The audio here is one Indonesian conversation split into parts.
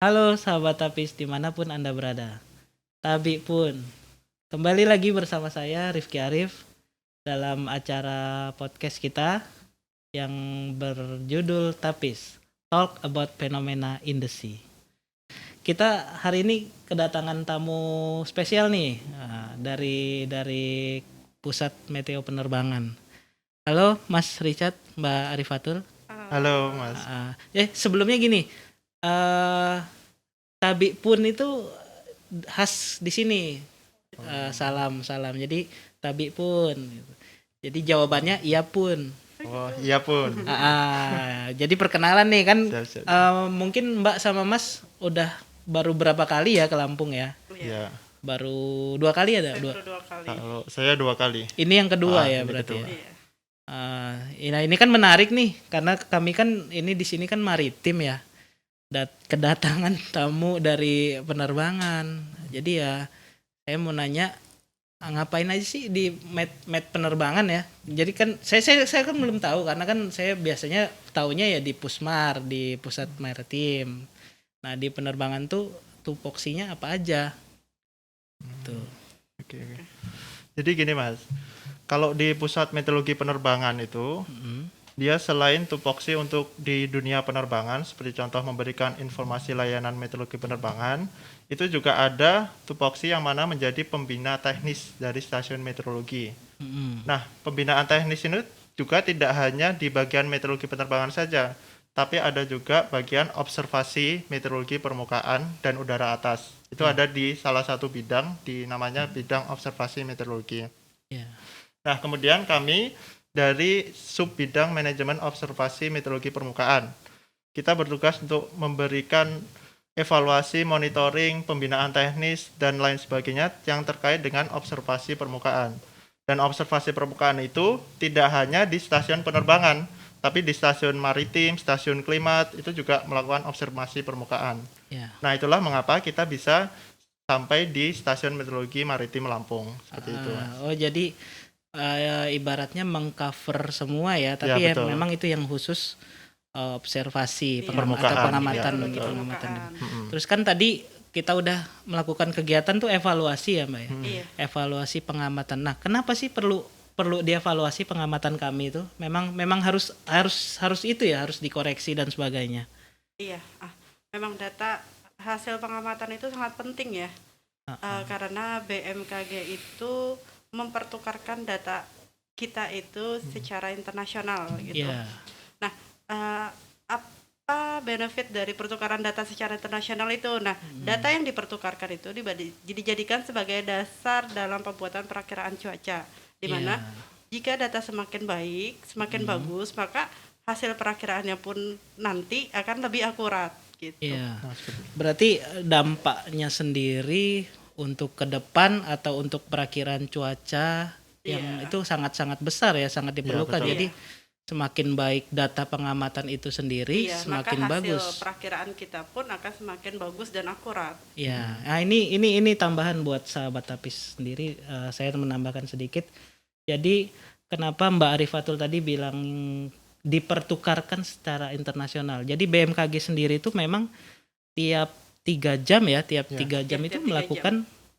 Halo sahabat Tapis dimanapun Anda berada. Tabi pun. Kembali lagi bersama saya Rifki Arif dalam acara podcast kita yang berjudul Tapis, Talk About Phenomena in the Sea. Kita hari ini kedatangan tamu spesial nih dari Pusat Meteo Penerbangan. Halo Mas Richard, Mbak Arifatul. Halo Mas. Sebelumnya gini, eh Tabi pun itu khas di sini. Salam. Jadi Tabi pun. Jadi jawabannya iya pun. Oh iya pun. Jadi perkenalan nih kan. Siap. Mungkin Mbak sama Mas udah baru berapa kali ya ke Lampung ya? Iya. Baru 2 kali ada? Dua kali. Kalau saya 2 kali. Ini yang kedua ya berarti kedua. ya. Ini kan menarik nih karena kami kan ini di sini kan maritim ya. Kedatangan tamu dari penerbangan. Jadi ya saya mau nanya ngapain aja sih di med penerbangan ya. Jadi kan saya kan belum tahu karena kan saya biasanya taunya ya di Pusmar, di Pusat Maritim. Nah, di penerbangan tuh tupoksinya apa aja? Tuh. Oke. Jadi gini Mas. Kalau di Pusat Meteorologi Penerbangan itu dia selain tupoksi untuk di dunia penerbangan seperti contoh memberikan informasi layanan meteorologi penerbangan, itu juga ada tupoksi yang mana menjadi pembina teknis dari stasiun meteorologi. Nah, pembinaan teknis ini juga tidak hanya di bagian meteorologi penerbangan saja, tapi ada juga bagian observasi meteorologi permukaan dan udara atas. Itu ada di salah satu bidang namanya bidang observasi meteorologi. Yeah. Nah, kemudian kami dari sub bidang manajemen observasi meteorologi permukaan. Kita bertugas untuk memberikan evaluasi, monitoring, pembinaan teknis, dan lain sebagainya yang terkait dengan observasi permukaan. Dan observasi permukaan itu tidak hanya di stasiun penerbangan, tapi di stasiun maritim, stasiun klimat, itu juga melakukan observasi permukaan. Yeah. Nah, itulah mengapa kita bisa sampai di stasiun meteorologi maritim Lampung. Seperti itu. Oh, jadi ibaratnya mengcover semua ya, tapi ya memang itu yang khusus observasi permukaan atau pengamatan ya, gitu, pengamatan. Terus kan tadi kita udah melakukan kegiatan tuh evaluasi ya Mbak ya. Evaluasi pengamatan. Nah, kenapa sih perlu dievaluasi pengamatan kami itu? Memang harus itu ya, harus dikoreksi dan sebagainya. Iya, memang data hasil pengamatan itu sangat penting ya. Karena BMKG itu mempertukarkan data kita itu secara internasional gitu. Yeah. Nah, apa benefit dari pertukaran data secara internasional itu? Nah, data yang dipertukarkan itu dijadikan sebagai dasar dalam pembuatan perakiraan cuaca, di mana jika data semakin baik, semakin bagus, maka hasil perakiraannya pun nanti akan lebih akurat gitu. Iya. Berarti dampaknya sendiri untuk ke depan atau untuk perakiran cuaca yang itu sangat-sangat besar ya, sangat diperlukan. Jadi semakin baik data pengamatan itu sendiri, semakin maka bagus. Hasil perakiraan kita pun akan semakin bagus dan akurat. Ya, nah ini tambahan buat sahabat Tapis sendiri. Saya menambahkan sedikit. Jadi kenapa Mbak Arifatul tadi bilang dipertukarkan secara internasional. Jadi BMKG sendiri itu memang tiap 3 jam ya, tiap 3 jam itu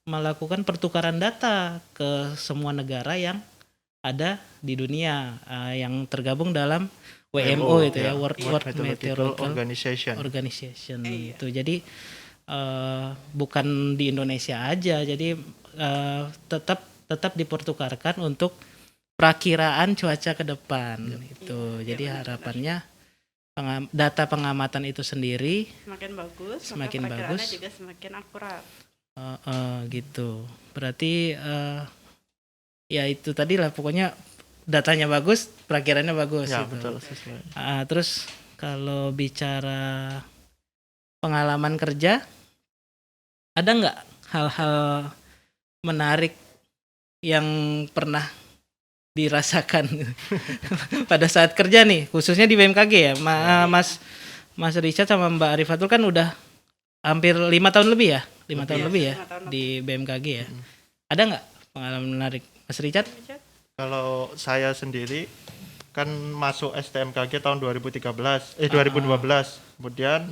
melakukan pertukaran data ke semua negara yang ada di dunia yang tergabung dalam WMO itu ya, World Meteorological Organization itu. Jadi bukan di Indonesia aja, jadi tetap dipertukarkan untuk perakiraan cuaca ke depan gitu. Jadi harapannya data pengamatan itu sendiri semakin bagus, juga semakin akurat. Gitu. Berarti ya itu tadi lah, pokoknya datanya bagus, perakirannya bagus. Ya, gitu. Betul. Terus kalau bicara pengalaman kerja, ada nggak hal-hal menarik yang pernah dirasakan pada saat kerja nih, khususnya di BMKG ya, Mas Richard sama Mbak Arifatul kan udah hampir 5 tahun lebih ya, 5 tahun lebih ya di BMKG ya. Ada nggak pengalaman menarik, Mas Richard? Kalau saya sendiri kan masuk STMKG tahun 2012, kemudian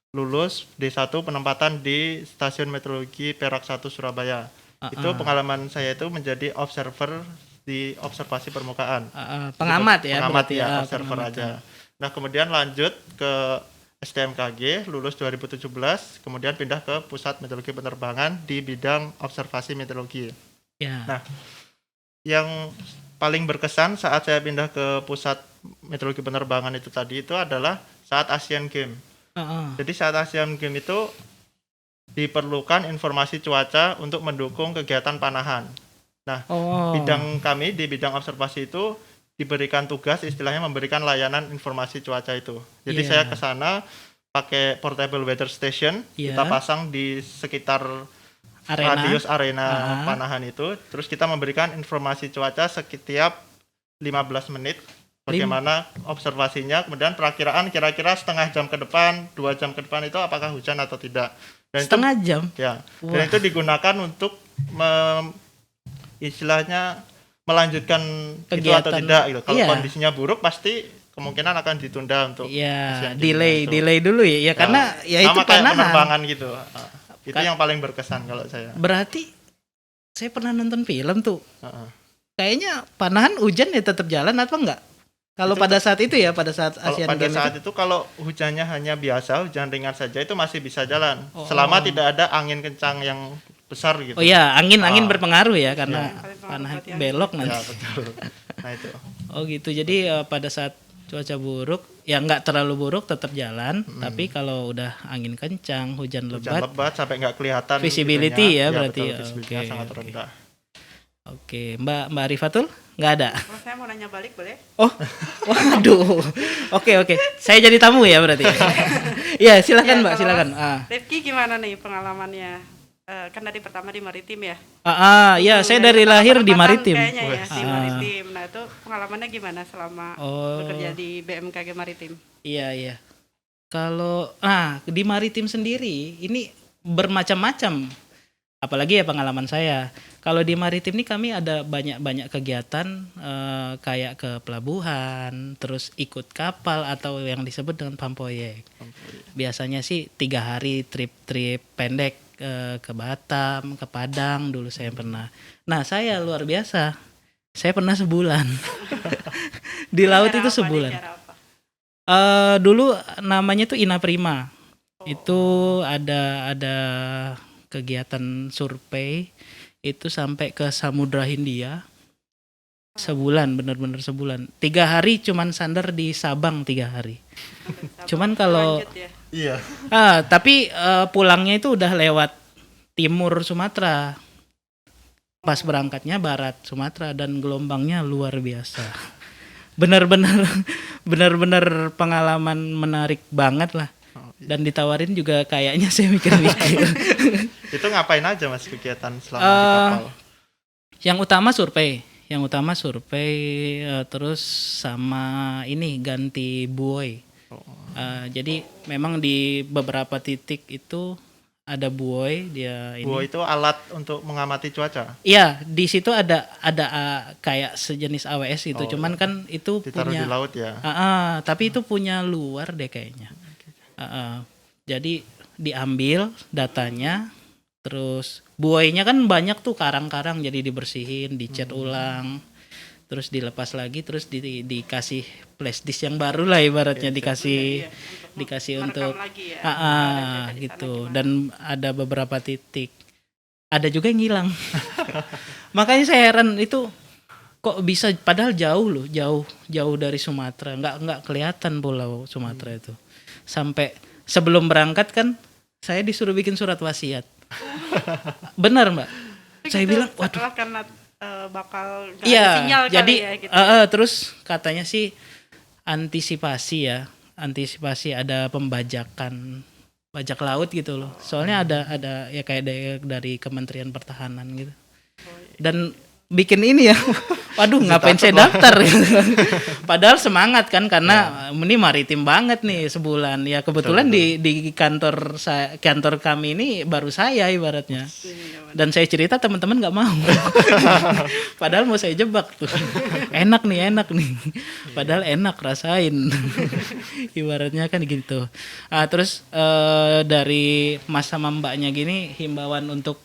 lulus D1 penempatan di Stasiun Meteorologi Perak 1 Surabaya. Itu pengalaman saya itu menjadi observer di observasi permukaan. Pengamat ya Pengamat berarti ya, ya, observer pengamatan. aja. Nah, kemudian lanjut ke STMKG, lulus 2017, kemudian pindah ke Pusat Meteorologi Penerbangan di bidang observasi meteorologi. Ya. Nah, yang paling berkesan saat saya pindah ke Pusat Meteorologi Penerbangan itu tadi itu adalah saat Asian Games. Jadi saat Asian Games itu diperlukan informasi cuaca untuk mendukung kegiatan panahan. Nah, bidang kami di bidang observasi itu diberikan tugas istilahnya memberikan layanan informasi cuaca itu. Jadi saya ke sana pakai portable weather station, kita pasang di sekitar radius arena panahan itu, terus kita memberikan informasi cuaca setiap 15 menit bagaimana observasinya, kemudian perakiraan kira-kira setengah jam ke depan, 2 jam ke depan itu apakah hujan atau tidak. Dan setengah jam? Ya, dan itu digunakan untuk istilahnya melanjutkan kegiatan itu atau tidak gitu. Kalau kondisinya buruk pasti kemungkinan akan ditunda untuk delay dulu ya karena ya itu sama kayak panahan. penerbangan gitu. Itu yang paling berkesan kalau saya. Berarti saya pernah nonton film tuh. Kayaknya panahan hujan ya tetap jalan atau enggak? Kalau pada saat itu ya, pada saat Asian Games pada saat itu kalau hujannya hanya biasa, hujan ringan saja itu masih bisa jalan. Selama tidak ada angin kencang yang besar gitu. Oh iya, angin berpengaruh ya karena panahan belok nanti. Ya, betul. Nah itu. Oh gitu. Jadi pada saat cuaca buruk, ya nggak terlalu buruk tetap jalan, tapi kalau udah angin kencang, hujan lebat sampai nggak kelihatan visibility itunya. ya berarti. Betul, visibility-nya sangat rendah. Oke, Mbak Rifatul nggak ada? Kalau saya mau nanya balik boleh? Oh, waduh. Oke. Saya jadi tamu ya berarti. Iya, silakan Mbak, silakan. Rifki gimana nih pengalamannya? Kan dari pertama di maritim ya? Ya saya dari lahir di maritim. Kayaknya ya, di maritim. Nah itu pengalamannya gimana selama bekerja di BMKG Maritim? Iya. Kalau di maritim sendiri ini bermacam-macam. Apalagi ya pengalaman saya. Kalau di maritim ini kami ada banyak kegiatan kayak ke pelabuhan, terus ikut kapal atau yang disebut dengan pampoyek. Biasanya sih 3 hari trip pendek ke Batam, ke Padang dulu saya pernah. Nah saya luar biasa, saya pernah sebulan di laut itu sebulan. Dulu namanya tuh Ina Prima. Itu ada kegiatan survei itu sampai ke Samudra Hindia sebulan, benar-benar sebulan. 3 hari cuman sandar di Sabang 3 hari. Cuman kalau iya. Tapi pulangnya itu udah lewat timur Sumatera. Pas berangkatnya barat Sumatera dan gelombangnya luar biasa. Benar-benar pengalaman menarik banget lah. Dan ditawarin juga kayaknya saya mikir-mikir. Itu ngapain aja Mas kegiatan selama di kapal? Yang utama survei, terus sama ini ganti buoy. Jadi memang di beberapa titik itu ada buoy dia ini. Buoy itu alat untuk mengamati cuaca. Iya, di situ ada kayak sejenis AWS gitu. Cuman kan itu ditaruh punya di laut ya. Tapi itu punya luar deh kayaknya. Jadi diambil datanya, terus buoynya kan banyak tuh karang-karang, jadi dibersihin, dicat ulang, terus dilepas lagi, terus dikasih flash disk yang baru lah ibaratnya, dikasih untuk gitu. Dan ada beberapa titik, ada juga yang hilang. Makanya saya heran itu kok bisa, padahal jauh dari Sumatera, nggak kelihatan pulau Sumatera itu. Sampai sebelum berangkat kan saya disuruh bikin surat wasiat. Benar Mbak. Saya bilang waduh. Karena bakal sinyal jadi kali ya, gitu. Terus katanya sih antisipasi ada pembajakan bajak laut gitu loh. Soalnya ada ya kayak dari Kementerian Pertahanan gitu. Dan bikin ini ya. Waduh, ngapain saya daftar? Padahal semangat kan karena ini maritim banget nih sebulan. Ya kebetulan di kantor kami ini baru saya ibaratnya. Dan saya cerita teman-teman nggak mau. Padahal mau saya jebak tuh. Enak nih. Padahal enak rasain. Ibaratnya kan gitu. Terus dari Mas sama Mbaknya gini himbauan untuk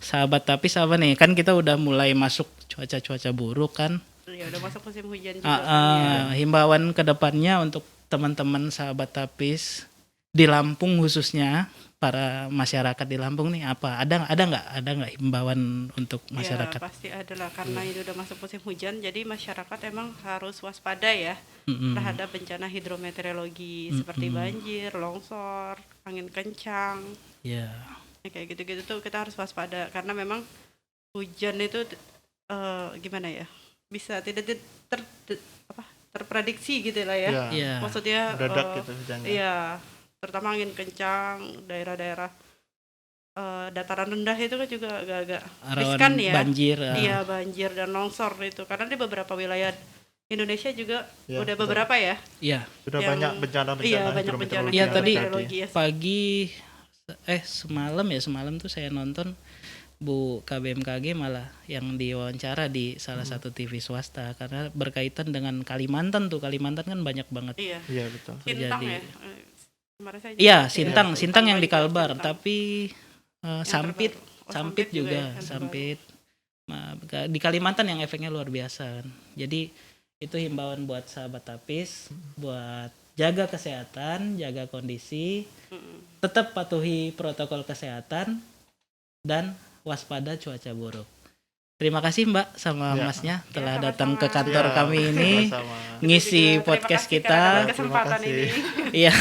sahabat tapis apa nih? Kan kita udah mulai masuk cuaca buruk kan. Ya udah masuk musim hujan juga kan ya. Himbauan ke depannya untuk teman-teman sahabat tapis di Lampung khususnya para masyarakat di Lampung nih apa? Ada nggak himbauan untuk masyarakat? Ya pasti ada lah karena ini udah masuk musim hujan jadi masyarakat emang harus waspada ya terhadap bencana hidrometeorologi seperti banjir, longsor, angin kencang. Ya. Ya, kayak gitu-gitu tuh kita harus waspada karena memang hujan itu gimana ya bisa tidak terprediksi gitu lah ya. Iya. Maksudnya mendadak gitu hujannya. iya terutama angin kencang daerah-daerah dataran rendah itu kan juga agak-agak riskan ya. Banjir. Iya banjir dan longsor itu karena di beberapa wilayah Indonesia juga Ya, udah beberapa ya. Iya. Sudah Yang- banyak bencana-bencana iya, banyak hidrometeorologi bencana Iya yang tadi hidrometeorologi ya. pagi semalam tuh saya nonton Bu KBMKG malah yang diwawancara di salah satu TV swasta karena berkaitan dengan Kalimantan kan banyak banget. Iya. Iya betul. Sintang Terjadi. ya. Kemarin saya Iya, juga- Sintang yang di banjir, Kalbar, Sintang. tapi Sampit, terbaru. Oh, Sampit juga juga, ya, yang Sampit. Di Kalimantan yang efeknya luar biasa kan. Jadi itu himbauan buat sahabat tapis, buat jaga kesehatan, jaga kondisi, tetap patuhi protokol kesehatan dan waspada cuaca buruk. Terima kasih Mbak sama Ya. Masnya telah sama-sama. datang ke kantor Ya, kami ini sama-sama. ngisi Juga podcast terima kasih karena kita. dapat kesempatan Terima ini. kasih. Iya.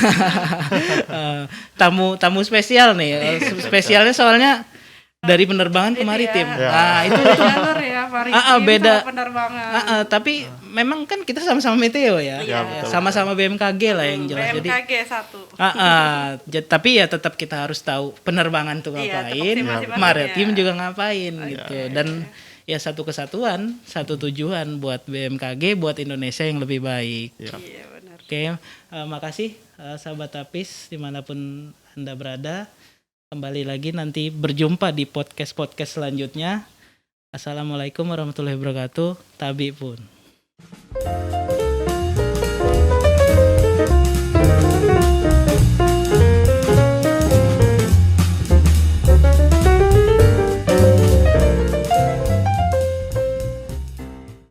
tamu spesial nih. Spesialnya soalnya dari penerbangan ke Ini maritim. ya. Nah, itu jalur ya maritim beda. sama penerbangan. Tapi memang kan kita sama-sama meteo ya. Iya, betul. Sama-sama BMKG lah yang jelas. Jadi BMKG 1. tapi ya tetap kita harus tahu penerbangan tuh Iya, ngapain, tupoksi maritim masing-masing, juga ngapain gitu. Dan ya satu kesatuan, satu tujuan buat BMKG, buat Indonesia yang lebih baik. Ya. Iya benar. Oke, makasih sahabat tapis dimanapun Anda berada. Kembali lagi nanti berjumpa di podcast selanjutnya. Assalamualaikum warahmatullahi wabarakatuh. Tabi pun.